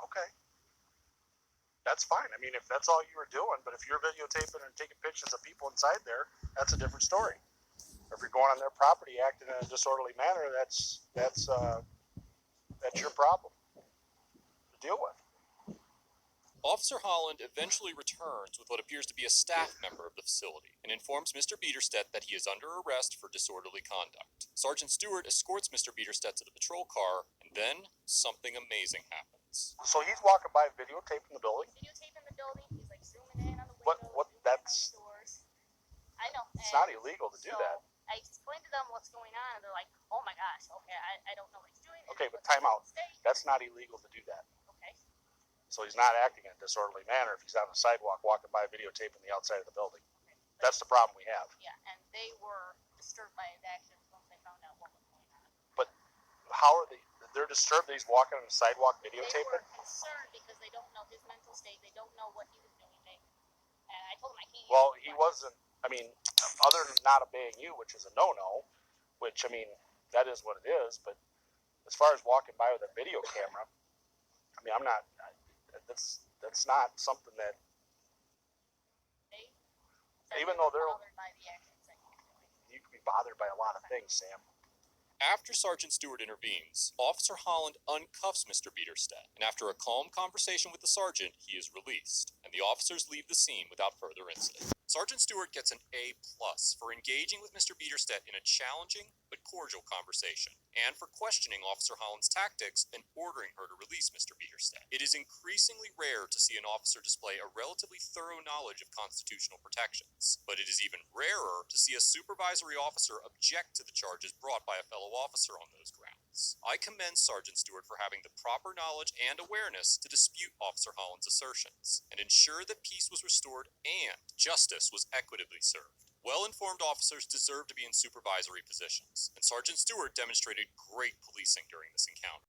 Okay. That's fine. I mean, if that's all you were doing, but if you're videotaping and taking pictures of people inside there, that's a different story. Or if you're going on their property acting in a disorderly manner, that's your problem to deal with. Officer Holland eventually returns with what appears to be a staff member of the facility and informs Mr. Biederstedt that he is under arrest for disorderly conduct. Sergeant Stewart escorts Mr. Biederstedt to the patrol car, and then something amazing happens. So he's walking by videotaping the building? Videotaping the building, he's like zooming in on the windows, What that's... the doors. I know. It's not illegal to do that. I explained to them what's going on, and they're like, oh my gosh, okay, I don't know what he's doing. Okay, but time out. That's not illegal to do that. Okay. So he's not acting in a disorderly manner if he's on the sidewalk walking by videotaping the outside of the building. Okay. That's the problem we have. Yeah, and they were disturbed by his actions once they found out what was going on. But how are they? They're disturbed that he's walking on the sidewalk videotaping? They were concerned because they don't know his mental state. They don't know what he was doing. And I told him I can't. Well, he wasn't. I mean, other than not obeying you, which is a no-no, which, I mean, that is what it is. But as far as walking by with a video camera, I mean, I'm not. That's not something that. Even though they're bothered by the actions that he was doing. You can be bothered by a lot of things, Sam. After Sergeant Stewart intervenes, Officer Holland uncuffs Mr. Biederstedt, and after a calm conversation with the sergeant, he is released, and the officers leave the scene without further incident. Sergeant Stewart gets an A+ for engaging with Mr. Biederstedt in a challenging but cordial conversation, and for questioning Officer Holland's tactics and ordering her to release Mr. Biederstedt. It is increasingly rare to see an officer display a relatively thorough knowledge of constitutional protections, but it is even rarer to see a supervisory officer object to the charges brought by a fellow officer on those grounds. I commend Sergeant Stewart for having the proper knowledge and awareness to dispute Officer Holland's assertions, and ensure that peace was restored and justice was equitably served. Well-informed officers deserve to be in supervisory positions, and Sergeant Stewart demonstrated great policing during this encounter.